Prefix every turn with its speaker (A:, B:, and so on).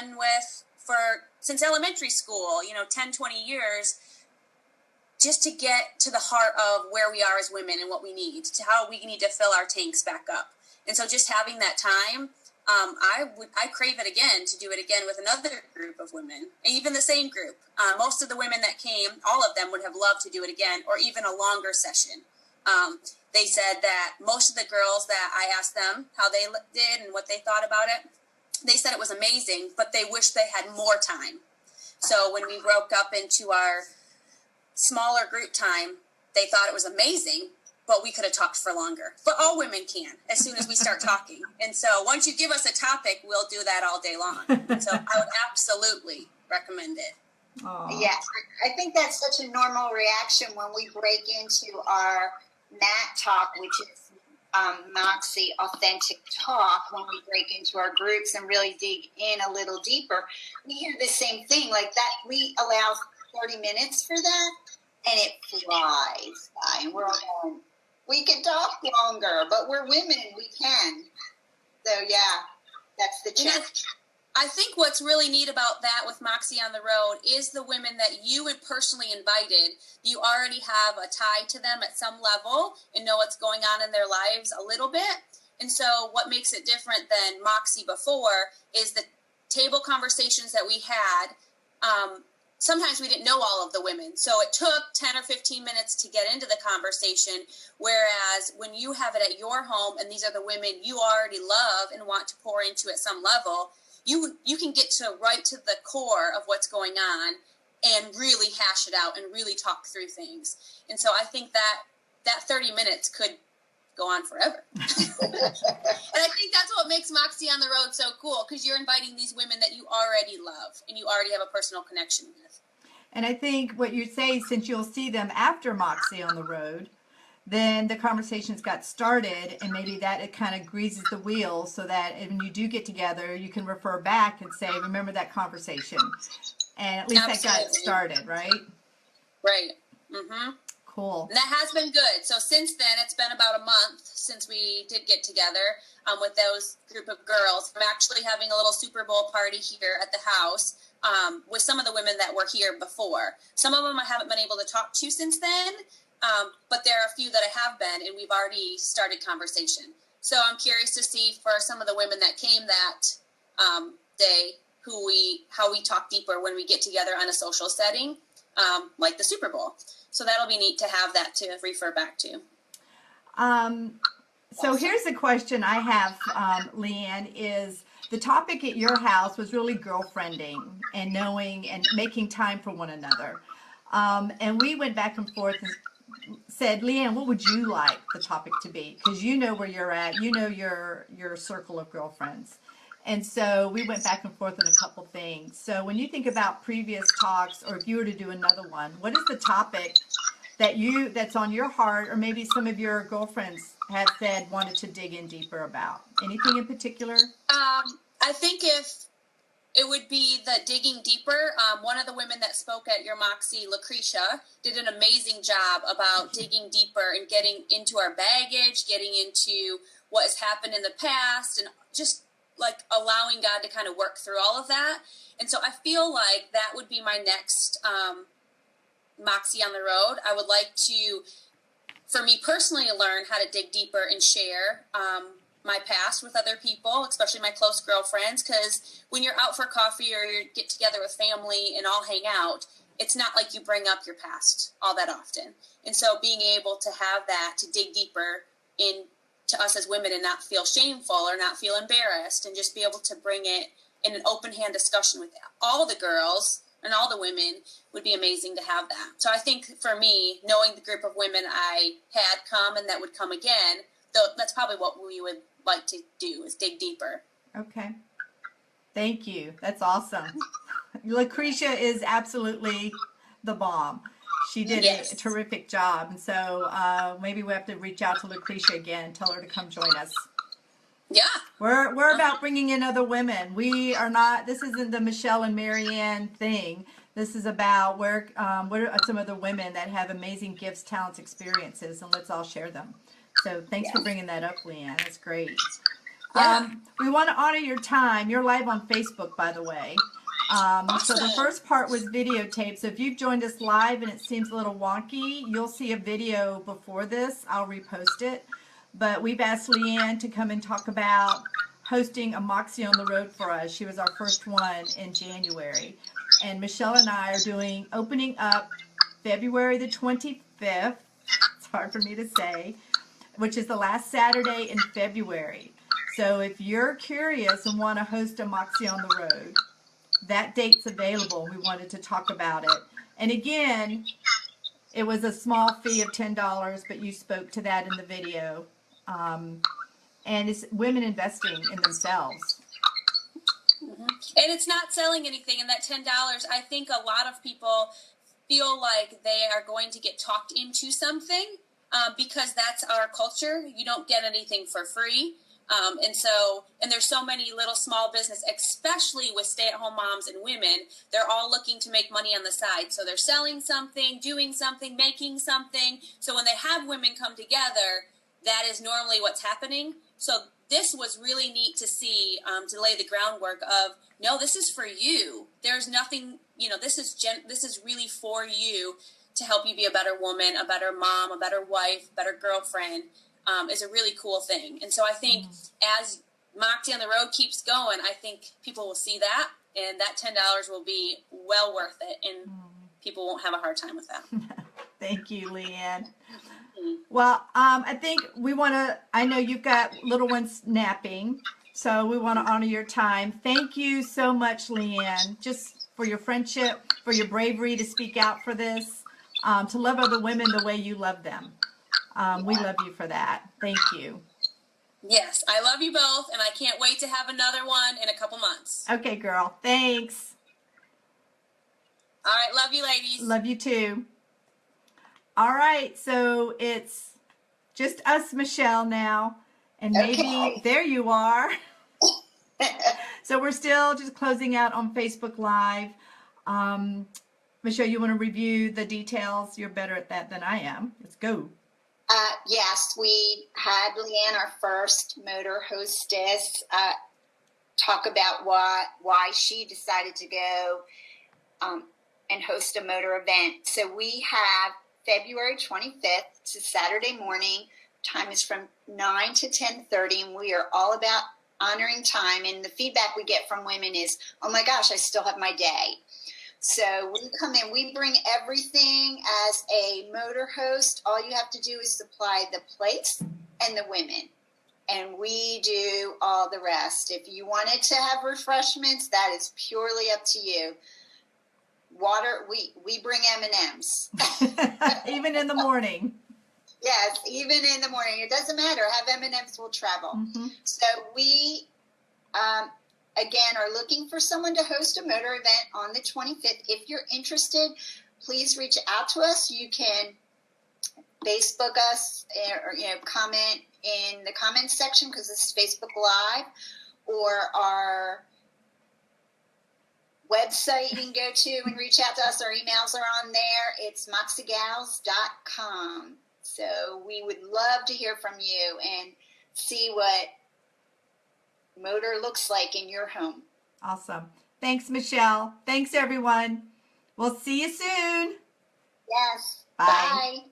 A: been with since elementary school, 10, 20 years, just to get to the heart of where we are as women and what we need, to how we need to fill our tanks back up. And so just having that time, I crave it again, to do it again with another group of women, even the same group. Most of the women that came, all of them would have loved to do it again, or even a longer session. They said that most of the girls that I asked them how they did and what they thought about it, they said it was amazing, but they wish they had more time. So when we broke up into our smaller group time, they thought it was amazing, but we could have talked for longer. But all women can, as soon as we start talking. And so once you give us a topic, we'll do that all day long. And so I would absolutely recommend it.
B: Aww. Yeah, I think that's such a normal reaction when we break into our mat talk, which is Moxie authentic talk. When we break into our groups and really dig in a little deeper, we hear the same thing, like that. We allow 30 minutes for that, and it flies by, and we're all going, we can talk longer, but we're women, we can. So yeah, that's the challenge.
A: I think what's really neat about that with Moxie-On-The-Road is the women that you had personally invited. You already have a tie to them at some level and know what's going on in their lives a little bit. And so what makes it different than Moxie before is the table conversations that we had. Sometimes we didn't know all of the women, so it took 10 or 15 minutes to get into the conversation, whereas when you have it at your home and these are the women you already love and want to pour into at some level, you can get right to the core of what's going on and really hash it out and really talk through things. And so I think that 30 minutes could go on forever. And I think that's what makes Moxie-On-The-Road so cool, because you're inviting these women that you already love and you already have a personal connection with.
C: And I think what you're saying, since you'll see them after Moxie-On-The-Road, then the conversations got started, and maybe that it kind of greases the wheel so that when you do get together, you can refer back and say, remember that conversation. And at least Absolutely. That got started, right?
A: Right. Mm-hmm.
C: Cool.
A: And that has been good. So since then, it's been about a month since we did get together with those group of girls. I'm actually having a little Super Bowl party here at the house with some of the women that were here before. Some of them I haven't been able to talk to since then, but there are a few that I have been, and we've already started conversation. So I'm curious to see for some of the women that came that day, how we talk deeper when we get together on a social setting, like the Super Bowl. So that'll be neat to have that to refer back to.
C: So here's the question I have, Leanne, is the topic at your house was really girlfriending and knowing and making time for one another. And we went back and forth and said, Leanne, what would you like the topic to be? Because you know where you're at. You know your circle of girlfriends. And so we went back and forth on a couple things. So when you think about previous talks, or if you were to do another one, what is the topic that's on your heart, or maybe some of your girlfriends have said wanted to dig in deeper about? Anything in particular?
A: I think if it would be the digging deeper. One of the women that spoke at your Moxie, Lucretia, did an amazing job about digging deeper and getting into our baggage, getting into what has happened in the past, and just like allowing God to kind of work through all of that. And so I feel like that would be my next Moxie-On-The-Road. I would like to, for me personally, learn how to dig deeper and share my past with other people, especially my close girlfriends, because when you're out for coffee or you get together with family and all hang out, it's not like you bring up your past all that often. And so being able to have that, to dig deeper into us as women and not feel shameful or not feel embarrassed, and just be able to bring it in an open hand discussion with all the girls and all the women would be amazing to have that. So I think for me, knowing the group of women I had come and that would come again, that's probably what we would like to do, is dig deeper.
C: Okay. Thank you. That's awesome. Lucretia is absolutely the bomb. She did a terrific job. And so maybe we have to reach out to Lucretia again, tell her to come join us.
A: Yeah.
C: We're about bringing in other women. We are not, this isn't the Michelle and Marianne thing. This is about what are some of the women that have amazing gifts, talents, experiences, and let's all share them. So thanks for bringing that up, Leanne. That's great.
A: Yeah.
C: We want to honor your time. You're live on Facebook, by the way. So the first part was videotape. So if you've joined us live and it seems a little wonky, you'll see a video before this. I'll repost it. But we've asked Leanne to come and talk about hosting a Moxie on the Road for us. She was our first one in January. And Michelle and I are doing opening up February the 25th. It's hard for me to say, which is the last Saturday in February. So if you're curious and want to host a Moxie on the Road, that date's available. We wanted to talk about it. And again, it was a small fee of $10, but you spoke to that in the video. And it's women investing in themselves.
A: Mm-hmm. And it's not selling anything. And that $10, I think a lot of people feel like they are going to get talked into something because that's our culture. You don't get anything for free. And there's so many little small business, especially with stay-at-home moms and women, they're all looking to make money on the side. So they're selling something, doing something, making something. So when they have women come together, that is normally what's happening. So this was really neat to see, to lay the groundwork of, no, this is for you. There's nothing, this is really for you to help you be a better woman, a better mom, a better wife, better girlfriend. Is a really cool thing. And so I think as Moxie on the Road keeps going, I think people will see that, and that $10 will be well worth it, and people won't have a hard time with that.
C: Thank you, Leanne. Well, I think we want to, I know you've got little ones napping, so we want to honor your time. Thank you so much, Leanne, just for your friendship, for your bravery to speak out for this, to love other women the way you love them. We love you for that. Thank you.
A: Yes, I love you both, and I can't wait to have another one in a couple months.
C: Okay, girl. Thanks.
A: All right, love you, ladies.
C: Love you too. All right, so it's just us, Michelle, now, and maybe there you are. So we're still just closing out on Facebook Live. Michelle, you want to review the details? You're better at that than I am. Let's go.
B: Yes, we had Leanne, our first motor hostess, talk about why she decided to go and host a motor event. So we have February 25th to Saturday morning. Time is from 9 to 10:30, and we are all about honoring time. And the feedback we get from women is, oh my gosh, I still have my day. So we come in, we bring everything as a motor host. All you have to do is supply the plates and the women, and we do all the rest. If you wanted to have refreshments, that is purely up to you. Water, we bring M&Ms.
C: Even in the morning.
B: Yes, even in the morning. It doesn't matter. Have M&Ms, will travel. Mm-hmm. So we... again, are looking for someone to host a motor event on the 25th. If you're interested, please reach out to us. You can Facebook us or comment in the comments section because this is Facebook Live, or our website you can go to and reach out to us. Our emails are on there. It's moxiegals.com. So we would love to hear from you and see what motor looks like in your home.
C: Awesome. Thanks, Michelle. Thanks, everyone. We'll see you soon.
B: Yes.
C: Bye.
B: Bye.